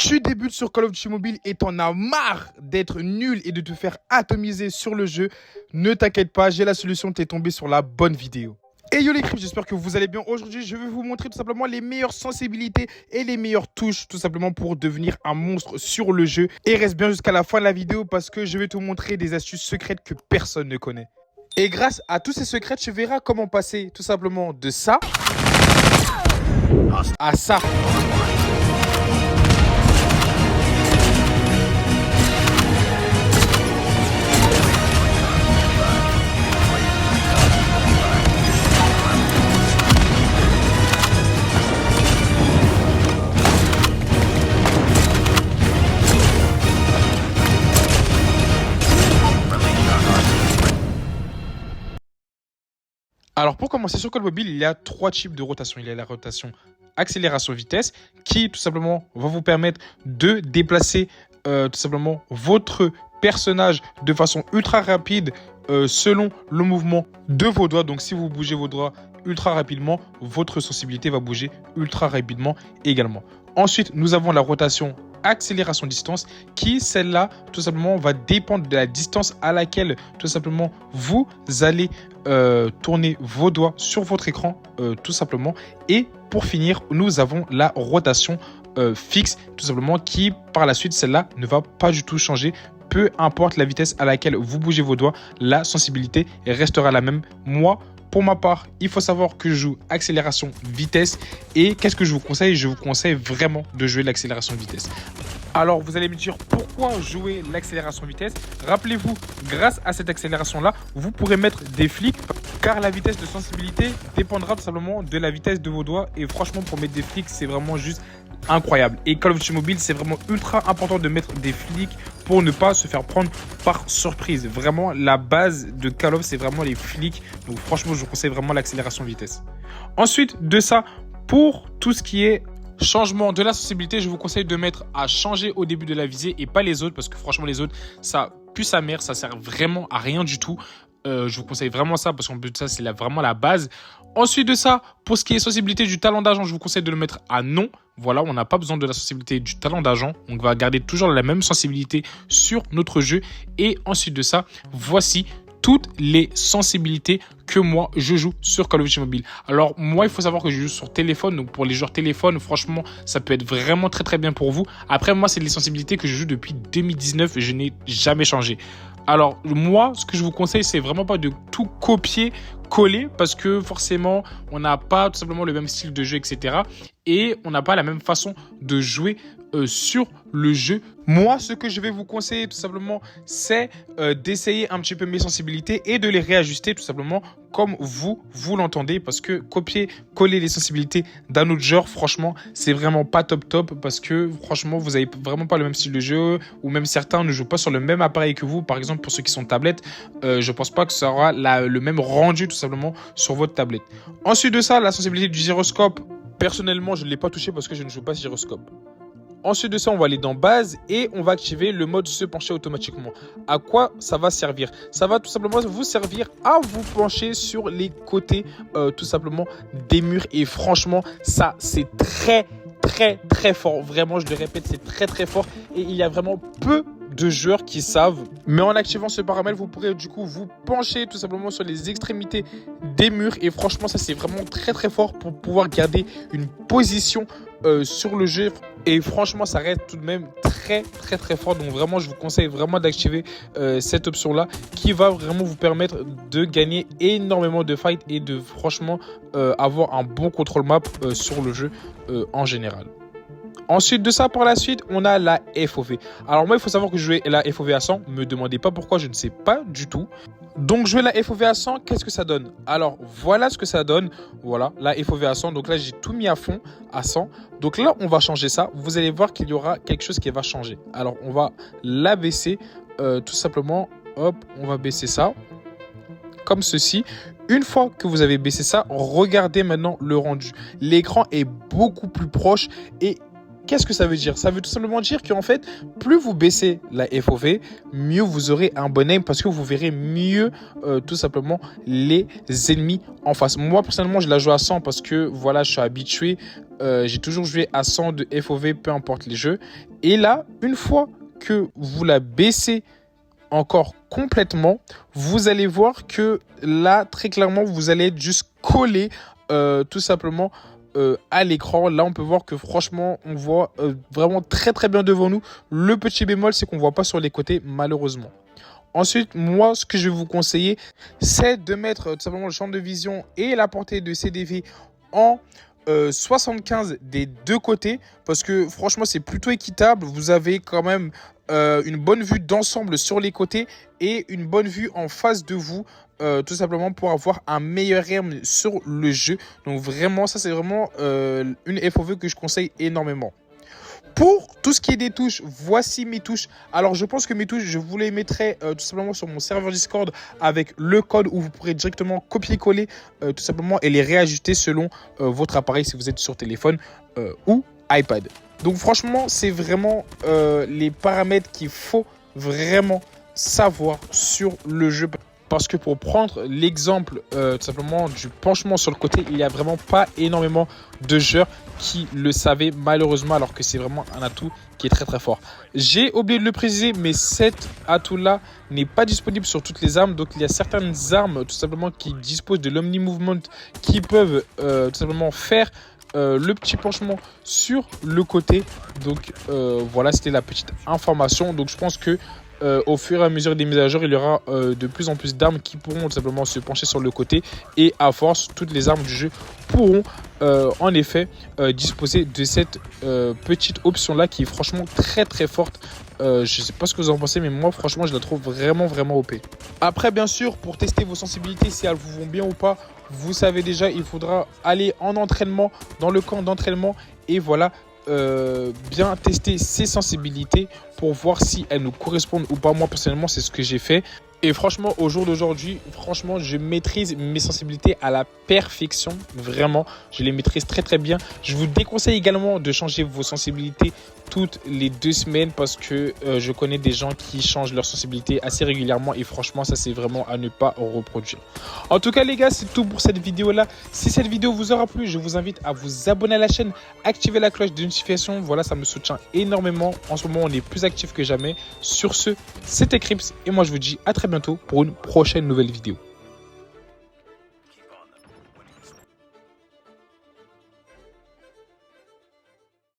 Tu débutes sur Call of Duty Mobile et t'en as marre d'être nul et de te faire atomiser sur le jeu. Ne t'inquiète pas, j'ai la solution, t'es tombé sur la bonne vidéo. Et yo les crips, j'espère que vous allez bien. Aujourd'hui, je vais vous montrer tout simplement les meilleures sensibilités et les meilleures touches, tout simplement pour devenir un monstre sur le jeu. Et reste bien jusqu'à la fin de la vidéo parce que je vais te montrer des astuces secrètes que personne ne connaît. Et grâce à tous ces secrets, tu verras comment passer tout simplement de ça à ça. Alors pour commencer sur Call Mobile, il y a 3 types de rotation. Il y a la rotation accélération vitesse qui tout simplement va vous permettre de déplacer tout simplement votre personnage de façon ultra rapide selon le mouvement de vos doigts. Donc si vous bougez vos doigts ultra rapidement, votre sensibilité va bouger ultra rapidement également. Ensuite, nous avons la rotation accélération distance qui, celle-là, tout simplement, va dépendre de la distance à laquelle, tout simplement, vous allez tourner vos doigts sur votre écran, tout simplement. Et pour finir, nous avons la rotation fixe, tout simplement, qui, par la suite, celle-là, ne va pas du tout changer. Peu importe la vitesse à laquelle vous bougez vos doigts, la sensibilité restera la même. Moi, pour ma part, il faut savoir que je joue accélération vitesse. Et qu'est-ce que je vous conseille? Je vous conseille vraiment de jouer l'accélération vitesse. Alors, vous allez me dire pourquoi jouer l'accélération vitesse. Rappelez-vous, grâce à cette accélération-là, vous pourrez mettre des flics car la vitesse de sensibilité dépendra tout simplement de la vitesse de vos doigts. Et franchement, pour mettre des flics, c'est vraiment juste incroyable. Et Call of Duty Mobile, c'est vraiment ultra important de mettre des flics pour ne pas se faire prendre par surprise. Vraiment, la base de Call of, c'est vraiment les flics. Donc franchement, je vous conseille vraiment l'accélération vitesse. Ensuite de ça, pour tout ce qui est changement de la sensibilité, je vous conseille de mettre à changer au début de la visée et pas les autres parce que franchement, les autres, ça pue sa mère, ça sert vraiment à rien du tout. Je vous conseille vraiment ça parce qu'en plus de ça, c'est vraiment la base. Ensuite de ça, pour ce qui est sensibilité du talent d'agent, je vous conseille de le mettre à non. Voilà, on n'a pas besoin de la sensibilité du talent d'agent. On va garder toujours la même sensibilité sur notre jeu. Et ensuite de ça, voici toutes les sensibilités que moi je joue sur Call of Duty Mobile. Alors moi, il faut savoir que je joue sur téléphone, donc pour les joueurs téléphone, franchement, ça peut être vraiment très bien pour vous. Après, moi, c'est les sensibilités que je joue depuis 2019 et je n'ai jamais changé. Alors moi, ce que je vous conseille, c'est vraiment pas de tout copier-coller parce que forcément, on n'a pas tout simplement le même style de jeu, etc. Et on n'a pas la même façon de jouer sur le jeu. Moi, ce que je vais vous conseiller tout simplement, c'est d'essayer un petit peu mes sensibilités et de les réajuster tout simplement comme vous l'entendez, parce que copier-coller les sensibilités d'un autre genre, franchement, c'est vraiment pas top parce que franchement, vous avez vraiment pas le même style de jeu ou même certains ne jouent pas sur le même appareil que vous. Par exemple, pour ceux qui sont tablettes, je pense pas que ça aura le même rendu tout simplement sur votre tablette. Ensuite de ça, la sensibilité du gyroscope, personnellement, je ne l'ai pas touché parce que je ne joue pas gyroscope. Ensuite de ça, on va aller dans base et on va activer le mode se pencher automatiquement. À quoi ça va servir? Ça va tout simplement vous servir à vous pencher sur les côtés tout simplement des murs. Et franchement, ça c'est très fort. Vraiment, je le répète, c'est très fort. Et il y a vraiment peu de joueurs qui savent. Mais en activant ce paramètre, vous pourrez du coup vous pencher tout simplement sur les extrémités des murs. Et franchement, ça c'est vraiment très fort pour pouvoir garder une position sur le jeu. Et franchement, ça reste tout de même très fort. Donc vraiment, je vous conseille vraiment d'activer cette option-là qui va vraiment vous permettre de gagner énormément de fights et de franchement avoir un bon contrôle map sur le jeu en général. Ensuite de ça, par la suite, on a la FOV. Alors moi, il faut savoir que je jouais la FOV à 100. Me demandez pas pourquoi, je ne sais pas du tout. Donc jouer la FOV à 100, qu'est-ce que ça donne? Alors voilà ce que ça donne. Voilà, la FOV à 100. Donc là, j'ai tout mis à fond à 100. Donc là, on va changer ça. Vous allez voir qu'il y aura quelque chose qui va changer. Alors on va la baisser tout simplement. Hop, on va baisser ça comme ceci. Une fois que vous avez baissé ça, regardez maintenant le rendu. L'écran est beaucoup plus proche et Qu'est-ce que ça veut dire? Ça veut tout simplement dire qu'en fait, plus vous baissez la FOV, mieux vous aurez un bon aim parce que vous verrez mieux tout simplement les ennemis en face. Moi, personnellement, je la joue à 100 parce que voilà, je suis habitué. J'ai toujours joué à 100 de FOV, peu importe les jeux. Et là, une fois que vous la baissez encore complètement, vous allez voir que là, très clairement, vous allez être juste collé tout simplement à l'écran. Là, on peut voir que franchement, on voit vraiment très très bien devant nous. Le petit bémol, c'est qu'on ne voit pas sur les côtés, malheureusement. Ensuite, moi, ce que je vais vous conseiller, c'est de mettre tout simplement le champ de vision et la portée de CDV en 75 des deux côtés, parce que franchement, c'est plutôt équitable. Vous avez quand même une bonne vue d'ensemble sur les côtés et une bonne vue en face de vous. Tout simplement pour avoir un meilleur aim sur le jeu. Donc vraiment, ça c'est vraiment une FOV que je conseille énormément. Pour tout ce qui est des touches, voici mes touches. Alors, je pense que mes touches, je vous les mettrai tout simplement sur mon serveur Discord avec le code où vous pourrez directement copier-coller tout simplement et les réajuster selon votre appareil si vous êtes sur téléphone ou iPad. Donc, franchement, c'est vraiment les paramètres qu'il faut vraiment savoir sur le jeu. Parce que pour prendre l'exemple tout simplement du penchement sur le côté, il n'y a vraiment pas énormément de joueurs qui le savaient malheureusement, alors que c'est vraiment un atout qui est très très fort. J'ai oublié de le préciser, mais cet atout-là n'est pas disponible sur toutes les armes. Donc il y a certaines armes tout simplement qui disposent de l'Omni-Movement qui peuvent tout simplement faire le petit penchement sur le côté. Donc voilà, c'était la petite information. Donc je pense que au fur et à mesure des mises à jour, il y aura de plus en plus d'armes qui pourront tout simplement se pencher sur le côté. Et à force, toutes les armes du jeu pourront en effet disposer de cette petite option-là qui est franchement très très forte. Je ne sais pas ce que vous en pensez, mais moi franchement je la trouve vraiment vraiment OP. Après bien sûr, pour tester vos sensibilités, si elles vous vont bien ou pas, vous savez déjà, il faudra aller en entraînement, dans le camp d'entraînement, et voilà, bien tester ses sensibilités pour voir si elles nous correspondent ou pas. Moi personnellement, c'est ce que j'ai fait. Et franchement, au jour d'aujourd'hui, franchement, je maîtrise mes sensibilités à la perfection. Vraiment, je les maîtrise très très bien. Je vous déconseille également de changer vos sensibilités toutes les 2 semaines parce que je connais des gens qui changent leur sensibilité assez régulièrement et franchement, ça c'est vraiment à ne pas reproduire. En tout cas les gars, c'est tout pour cette vidéo là. Si cette vidéo vous aura plu, je vous invite à vous abonner à la chaîne, activer la cloche de notification. Voilà, ça me soutient énormément. En ce moment, on est plus actif que jamais. Sur ce, c'était Crips et moi je vous dis à très bientôt pour une prochaine nouvelle vidéo.